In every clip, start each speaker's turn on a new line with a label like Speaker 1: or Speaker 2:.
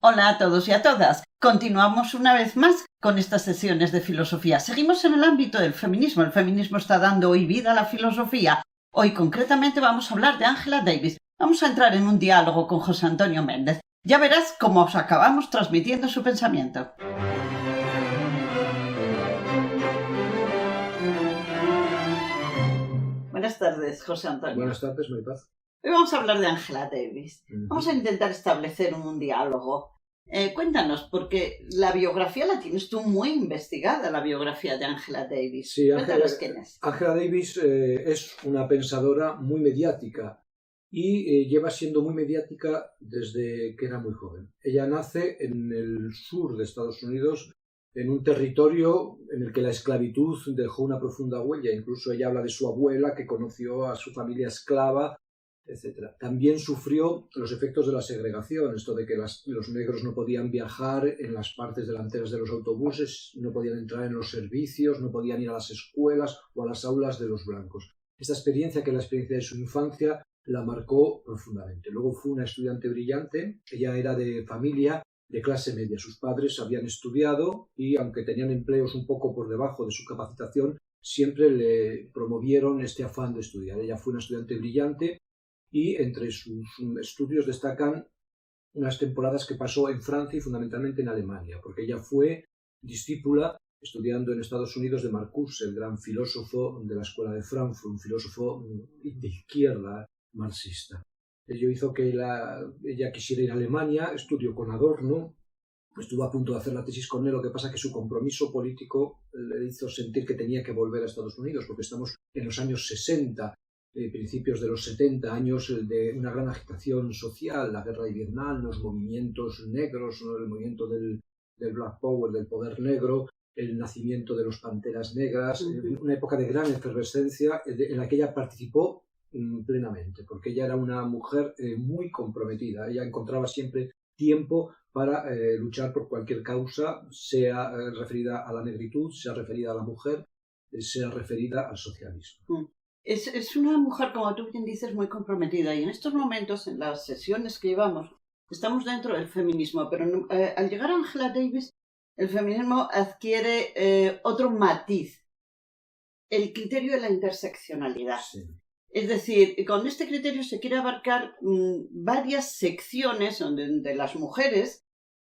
Speaker 1: Hola a todos y a todas. Continuamos una vez más con estas sesiones de filosofía. Seguimos en el ámbito del feminismo. El feminismo está dando hoy vida a la filosofía. Hoy concretamente vamos a hablar de Angela Davis. Vamos a entrar en un diálogo con José Antonio Méndez. Ya verás cómo os acabamos transmitiendo su pensamiento. Buenas tardes, José Antonio.
Speaker 2: Buenas tardes, Maripaz.
Speaker 1: Hoy vamos a hablar de Angela Davis. Vamos a intentar establecer un diálogo. Cuéntanos, porque la biografía la tienes tú muy investigada, la biografía de Angela Davis.
Speaker 2: Sí,
Speaker 1: Cuéntanos quién es.
Speaker 2: Angela Davis es una pensadora muy mediática y lleva siendo muy mediática desde que era muy joven. Ella nace en el sur de Estados Unidos, en un territorio en el que la esclavitud dejó una profunda huella. Incluso ella habla de su abuela, que conoció a su familia esclava, etc. También sufrió los efectos de la segregación, esto de que los negros no podían viajar en las partes delanteras de los autobuses, no podían entrar en los servicios, no podían ir a las escuelas o a las aulas de los blancos. Esta experiencia, que es la experiencia de su infancia, la marcó profundamente. Luego fue una estudiante brillante. Ella era de familia de clase media. Sus padres habían estudiado y, aunque tenían empleos un poco por debajo de su capacitación, siempre le promovieron este afán de estudiar. Ella fue una estudiante brillante y entre sus estudios destacan unas temporadas que pasó en Francia y fundamentalmente en Alemania, porque ella fue discípula estudiando en Estados Unidos de Marcuse, el gran filósofo de la escuela de Frankfurt, un filósofo de izquierda marxista. Ello hizo que ella quisiera ir a Alemania, estudió con Adorno, estuvo a punto de hacer la tesis con él. Lo que pasa es que su compromiso político le hizo sentir que tenía que volver a Estados Unidos, porque estamos en los años 60, principios de los 70, años de una gran agitación social, la guerra de Vietnam, los movimientos negros, ¿no? El movimiento del Black Power, del poder negro, el nacimiento de los Panteras Negras, una época de gran efervescencia en la que ella participó plenamente, porque ella era una mujer muy comprometida. Ella encontraba siempre tiempo para luchar por cualquier causa, sea referida a la negritud, sea referida a la mujer, sea referida al socialismo.
Speaker 1: Es una mujer, como tú bien dices, muy comprometida, y en estos momentos, en las sesiones que llevamos, estamos dentro del feminismo, pero al llegar a Angela Davis, el feminismo adquiere otro matiz, el criterio de la interseccionalidad.
Speaker 2: Sí.
Speaker 1: Es decir, con este criterio se quiere abarcar varias secciones donde las mujeres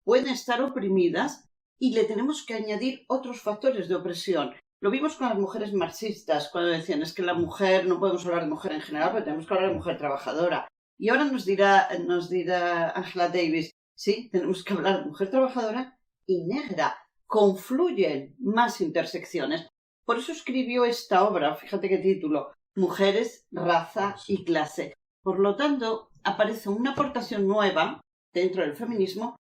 Speaker 1: pueden estar oprimidas y le tenemos que añadir otros factores de opresión. Lo vimos con las mujeres marxistas, cuando decían, es que la mujer, no podemos hablar de mujer en general, pero tenemos que hablar de mujer trabajadora. Y ahora nos dirá Angela Davis, sí, tenemos que hablar de mujer trabajadora y negra. Confluyen más intersecciones. Por eso escribió esta obra, fíjate qué título, Mujeres, Raza y Clase. Por lo tanto, aparece una aportación nueva dentro del feminismo,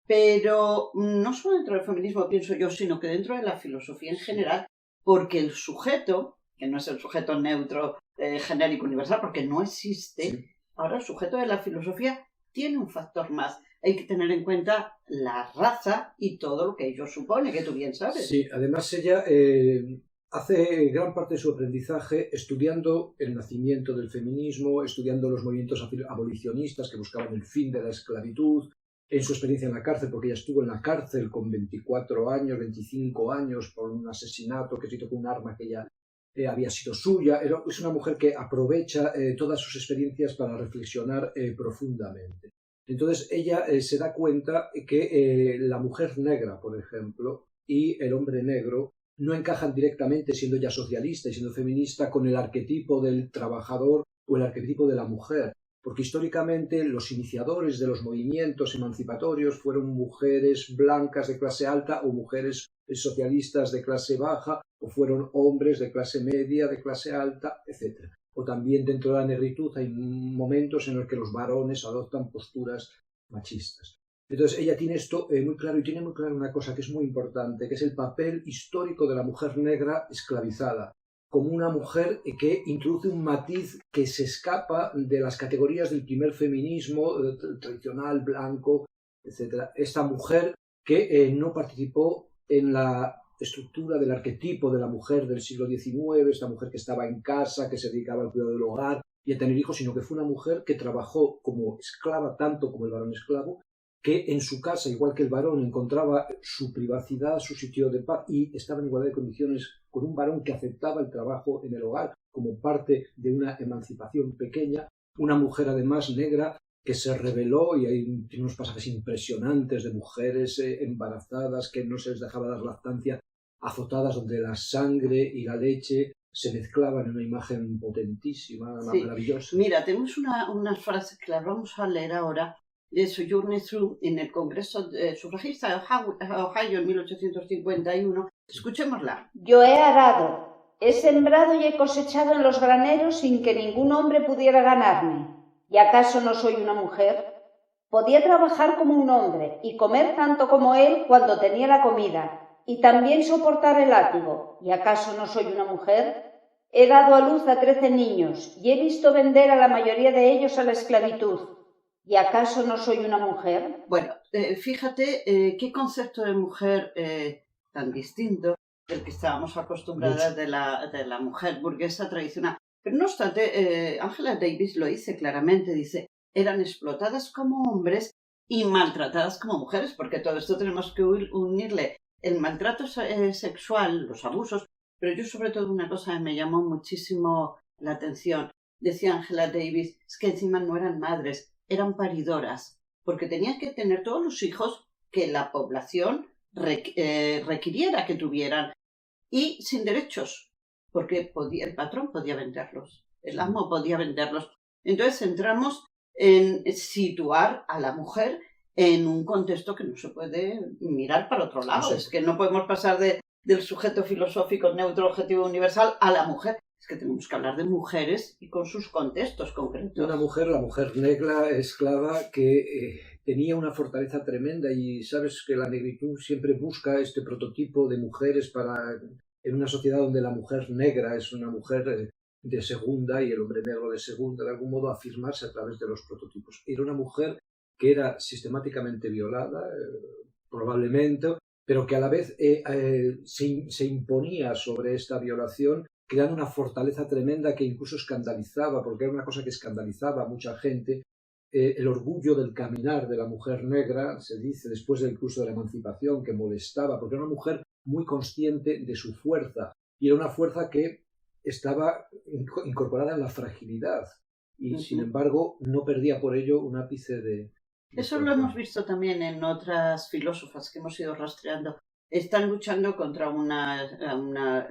Speaker 1: pero no solo dentro del feminismo, pienso yo, sino que dentro de la filosofía en general, porque el sujeto, que no es el sujeto neutro, genérico, universal, porque no existe, sí. Ahora el sujeto de la filosofía tiene un factor más. Hay que tener en cuenta la raza y todo lo que ello supone, que tú bien sabes.
Speaker 2: Sí, además ella hace gran parte de su aprendizaje estudiando el nacimiento del feminismo, estudiando los movimientos abolicionistas que buscaban el fin de la esclavitud, en su experiencia en la cárcel, porque ella estuvo en la cárcel con 24 años, 25 años, por un asesinato que se hizo con un arma que ella había sido suya. Es una mujer que aprovecha todas sus experiencias para reflexionar profundamente. Entonces ella se da cuenta que la mujer negra, por ejemplo, y el hombre negro no encajan directamente, siendo ella socialista y siendo feminista, con el arquetipo del trabajador o el arquetipo de la mujer, porque históricamente los iniciadores de los movimientos emancipatorios fueron mujeres blancas de clase alta o mujeres socialistas de clase baja, o fueron hombres de clase media, de clase alta, etc. O también dentro de la negritud hay momentos en los que los varones adoptan posturas machistas. Entonces ella tiene esto muy claro, y tiene muy claro una cosa que es muy importante, que es el papel histórico de la mujer negra esclavizada, como una mujer que introduce un matiz que se escapa de las categorías del primer feminismo tradicional, blanco, etc. Esta mujer que no participó en la estructura del arquetipo de la mujer del siglo XIX, esta mujer que estaba en casa, que se dedicaba al cuidado del hogar y a tener hijos, sino que fue una mujer que trabajó como esclava tanto como el varón esclavo, que en su casa, igual que el varón, encontraba su privacidad, su sitio de paz y estaba en igualdad de condiciones con un varón que aceptaba el trabajo en el hogar como parte de una emancipación pequeña. Una mujer, además, negra, que se rebeló, y hay unos pasajes impresionantes de mujeres embarazadas que no se les dejaba dar lactancia, azotadas, donde la sangre y la leche se mezclaban en una imagen potentísima,
Speaker 1: Sí.
Speaker 2: maravillosa.
Speaker 1: Mira, tenemos unas frases que las vamos a leer ahora de Sojourner Truth en el Congreso Sufragista de Ohio en 1851. Escuchémosla.
Speaker 3: Yo he arado, he sembrado y he cosechado en los graneros sin que ningún hombre pudiera ganarme. ¿Y acaso no soy una mujer? Podía trabajar como un hombre y comer tanto como él cuando tenía la comida, y también soportar el látigo. ¿Y acaso no soy una mujer? He dado a luz a 13 niños y he visto vender a la mayoría de ellos a la esclavitud. ¿Y acaso no soy una mujer?
Speaker 1: Bueno, fíjate qué concepto de mujer tan distinto del que estábamos acostumbradas de la mujer burguesa tradicional. Pero no obstante, Angela Davis lo dice claramente, dice, eran explotadas como hombres y maltratadas como mujeres, porque todo esto tenemos que unirle el maltrato sexual, los abusos, pero yo sobre todo una cosa que me llamó muchísimo la atención, decía Angela Davis, es que encima no eran madres, eran paridoras, porque tenían que tener todos los hijos que la población requiriera que tuvieran y sin derechos, porque el patrón podía venderlos, el amo podía venderlos. Entonces entramos en situar a la mujer en un contexto que no se puede mirar para otro lado. No sé. Es que no podemos pasar del sujeto filosófico neutro, objetivo, universal a la mujer. Es que tenemos que hablar de mujeres y con sus contextos concretos.
Speaker 2: Una mujer, la mujer negra, esclava, que tenía una fortaleza tremenda, y sabes que la negritud siempre busca este prototipo de mujeres en una sociedad donde la mujer negra es una mujer de segunda y el hombre negro de segunda, de algún modo afirmarse a través de los prototipos. Era una mujer que era sistemáticamente violada, probablemente, pero que a la vez se imponía sobre esta violación, creando una fortaleza tremenda que incluso escandalizaba, porque era una cosa que escandalizaba a mucha gente, el orgullo del caminar de la mujer negra, se dice, después del curso de la emancipación, que molestaba, porque era una mujer muy consciente de su fuerza, y era una fuerza que estaba incorporada en la fragilidad, y sin embargo no perdía por ello un ápice de...
Speaker 1: Eso lo hemos visto también en otras filósofas que hemos ido rastreando. Están luchando contra una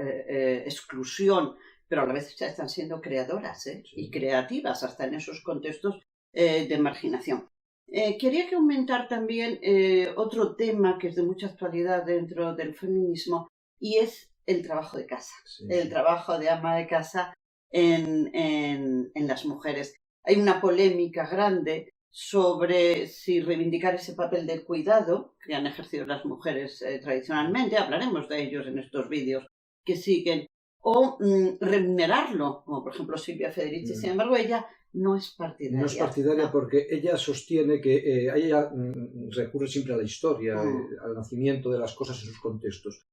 Speaker 1: exclusión, pero a la vez ya están siendo creadoras y creativas hasta en esos contextos de marginación. Quería comentar también otro tema que es de mucha actualidad dentro del feminismo, y es el trabajo de casa, el trabajo de ama de casa en las mujeres. Hay una polémica grande sobre si reivindicar ese papel del cuidado que han ejercido las mujeres tradicionalmente, hablaremos de ellos en estos vídeos que siguen, o remunerarlo, como por ejemplo Silvia Federici. Sin embargo, ella no es partidaria.
Speaker 2: No es partidaria porque ella sostiene que ella recurre siempre a la historia, al nacimiento de las cosas en sus contextos.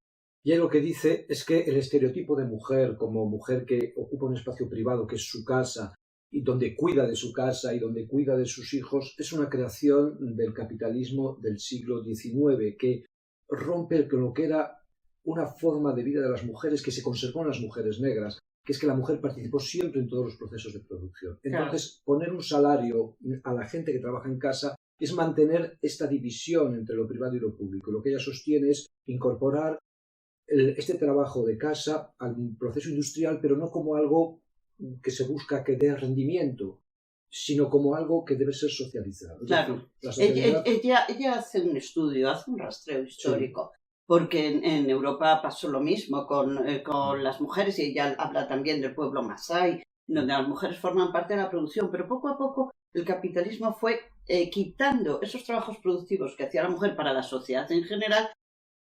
Speaker 2: Y ella lo que dice es que el estereotipo de mujer, como mujer que ocupa un espacio privado, que es su casa, y donde cuida de su casa y donde cuida de sus hijos, es una creación del capitalismo del siglo XIX, que rompe con lo que era una forma de vida de las mujeres que se conservó en las mujeres negras, que es que la mujer participó siempre en todos los procesos de producción. Entonces, poner un salario a la gente que trabaja en casa es mantener esta división entre lo privado y lo público. Lo que ella sostiene es incorporar este trabajo de casa al proceso industrial, pero no como algo que se busca que dé rendimiento, sino como algo que debe ser socializado.
Speaker 1: Claro. Ella hace un estudio, hace un rastreo histórico, porque en Europa pasó lo mismo con las mujeres, y ella habla también del pueblo masái, donde las mujeres forman parte de la producción, pero poco a poco el capitalismo fue quitando esos trabajos productivos que hacía la mujer para la sociedad en general,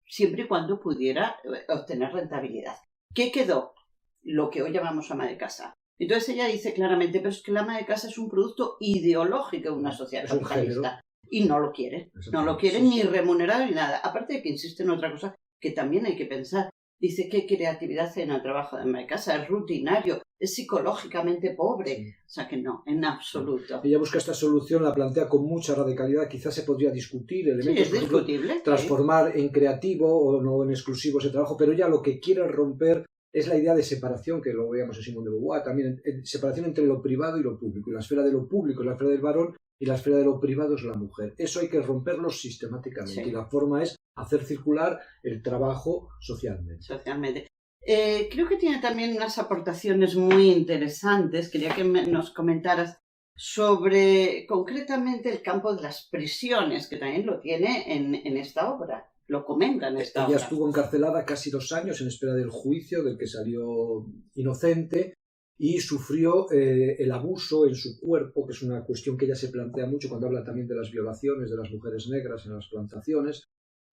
Speaker 1: siempre y cuando pudiera obtener rentabilidad. ¿Qué quedó? Lo que hoy llamamos ama de casa. Entonces ella dice claramente, pero es que la ama de casa es un producto ideológico de una sociedad capitalista y no lo quiere, no lo quiere ni remunerado ni nada. Aparte de que insiste en otra cosa que también hay que pensar, dice qué creatividad hay en el trabajo de ama de casa, es rutinario, es psicológicamente pobre.
Speaker 2: Sí.
Speaker 1: O sea que no, en absoluto.
Speaker 2: Ella busca esta solución, la plantea con mucha radicalidad, quizás se podría discutir
Speaker 1: Sí,
Speaker 2: elementos,
Speaker 1: es
Speaker 2: por ejemplo,
Speaker 1: discutible. Sí.
Speaker 2: transformar en creativo o no en exclusivo ese trabajo, pero ella lo que quiere romper es la idea de separación, que lo veíamos en Simone de Beauvoir, también separación entre lo privado y lo público, y la esfera de lo público es la esfera del varón y la esfera de lo privado es la mujer. Eso hay que romperlo sistemáticamente,
Speaker 1: Sí.
Speaker 2: y la forma es hacer circular el trabajo socialmente.
Speaker 1: Socialmente. Creo que tiene también unas aportaciones muy interesantes. Quería que nos comentaras sobre concretamente el campo de las prisiones, que también lo tiene en esta obra. Lo comenta en esta
Speaker 2: Ella
Speaker 1: obra.
Speaker 2: estuvo encarcelada casi 2 años en espera del juicio, del que salió inocente, y sufrió el abuso en su cuerpo, que es una cuestión que ella se plantea mucho cuando habla también de las violaciones de las mujeres negras en las plantaciones,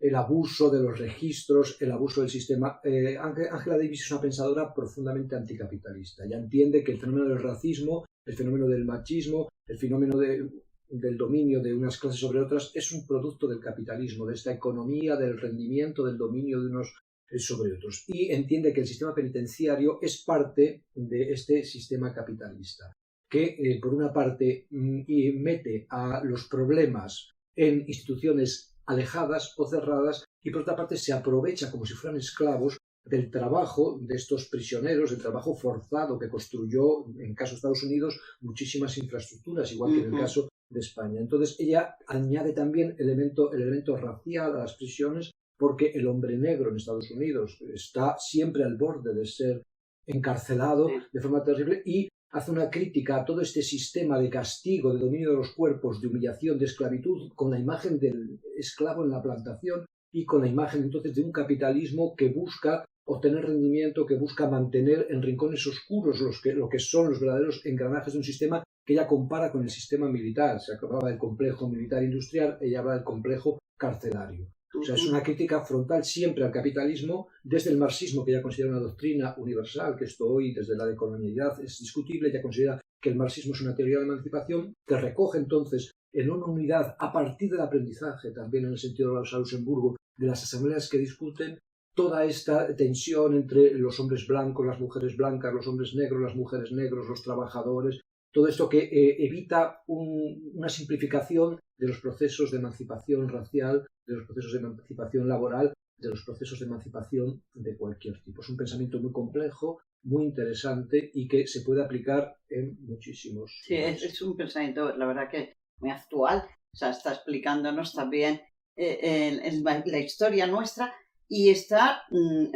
Speaker 2: el abuso de los registros, el abuso del sistema. Angela Davis es una pensadora profundamente anticapitalista. Ella entiende que el fenómeno del racismo, el fenómeno del machismo, el fenómeno del dominio de unas clases sobre otras es un producto del capitalismo, de esta economía, del rendimiento, del dominio de unos sobre otros. Y entiende que el sistema penitenciario es parte de este sistema capitalista, que por una parte mete a los problemas en instituciones alejadas o cerradas y por otra parte se aprovecha como si fueran esclavos del trabajo de estos prisioneros, del trabajo forzado que construyó, en caso de Estados Unidos, muchísimas infraestructuras, igual que en el caso de España. Entonces ella añade también el elemento racial a las prisiones, porque el hombre negro en Estados Unidos está siempre al borde de ser encarcelado de forma terrible, y hace una crítica a todo este sistema de castigo, de dominio de los cuerpos, de humillación, de esclavitud, con la imagen del esclavo en la plantación y con la imagen entonces de un capitalismo que busca obtener rendimiento, que busca mantener en rincones oscuros lo que son los verdaderos engranajes de un sistema que ella compara con el sistema militar. Se hablaba del complejo militar industrial, ella habla del complejo carcelario. O sea, es una crítica frontal siempre al capitalismo, desde el marxismo, que ella considera una doctrina universal, que esto hoy desde la decolonialidad es discutible. Ella considera que el marxismo es una teoría de emancipación que recoge entonces en una unidad a partir del aprendizaje, también en el sentido de la Rosa Luxemburgo, de las asambleas que discuten toda esta tensión entre los hombres blancos, las mujeres blancas, los hombres negros, las mujeres negros, los trabajadores, todo esto que evita una simplificación de los procesos de emancipación racial, de los procesos de emancipación laboral, de los procesos de emancipación de cualquier tipo. Es un pensamiento muy complejo, muy interesante y que se puede aplicar en muchísimos
Speaker 1: Sí, es un pensamiento, la verdad que muy actual. O sea, está explicándonos también la historia nuestra y está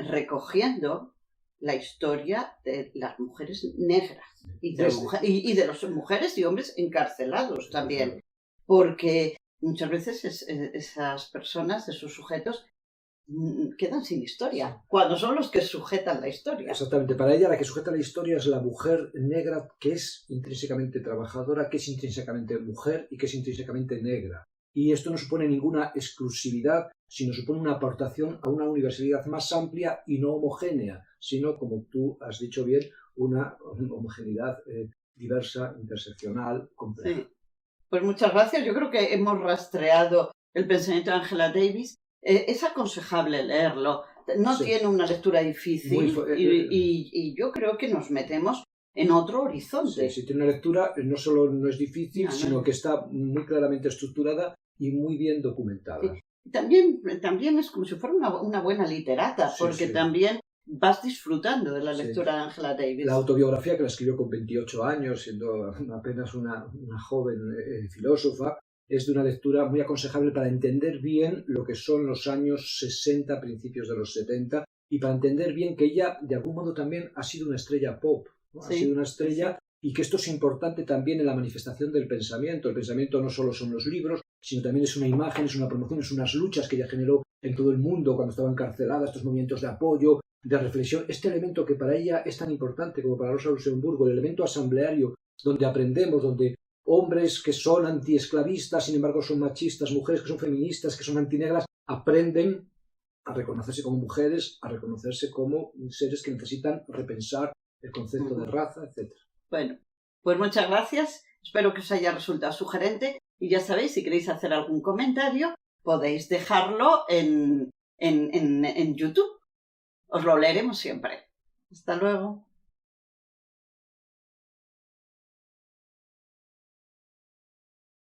Speaker 1: recogiendo la historia de las mujeres negras y de las mujeres y hombres encarcelados también, porque muchas veces esas personas, esos sujetos, quedan sin historia, cuando son los que sujetan la historia.
Speaker 2: Exactamente, para ella la que sujeta la historia es la mujer negra, que es intrínsecamente trabajadora, que es intrínsecamente mujer y que es intrínsecamente negra. Y esto no supone ninguna exclusividad, sino supone una aportación a una universalidad más amplia y no homogénea, sino, como tú has dicho bien, una homogeneidad diversa, interseccional, compleja.
Speaker 1: Sí. Pues muchas gracias. Yo creo que hemos rastreado el pensamiento de Angela Davis. Es aconsejable leerlo. No tiene una lectura difícil y yo creo que nos metemos en otro horizonte.
Speaker 2: Sí, tiene una lectura, no solo no es difícil, sino que está muy claramente estructurada y muy bien documentada.
Speaker 1: Y también es como si fuera una buena literata, porque también vas disfrutando de la lectura de Angela Davis.
Speaker 2: La autobiografía, que la escribió con 28 años, siendo apenas una joven filósofa, es de una lectura muy aconsejable para entender bien lo que son los años 60, principios de los 70, y para entender bien que ella, de algún modo, también ha sido una estrella pop, ¿no? Ha sido una estrella, y que esto es importante también en la manifestación del pensamiento. El pensamiento no solo son los libros, sino también es una imagen, es una promoción, es unas luchas que ella generó en todo el mundo cuando estaba encarcelada, estos movimientos de apoyo, de reflexión. Este elemento que para ella es tan importante como para Rosa Luxemburgo, el elemento asambleario, donde aprendemos, donde hombres que son antiesclavistas, sin embargo son machistas, mujeres que son feministas, que son antinegras, aprenden a reconocerse como mujeres, a reconocerse como seres que necesitan repensar el concepto de raza, etc.
Speaker 1: Bueno, pues muchas gracias. Espero que os haya resultado sugerente. Y ya sabéis, si queréis hacer algún comentario, podéis dejarlo en YouTube. Os lo leeremos siempre. Hasta luego.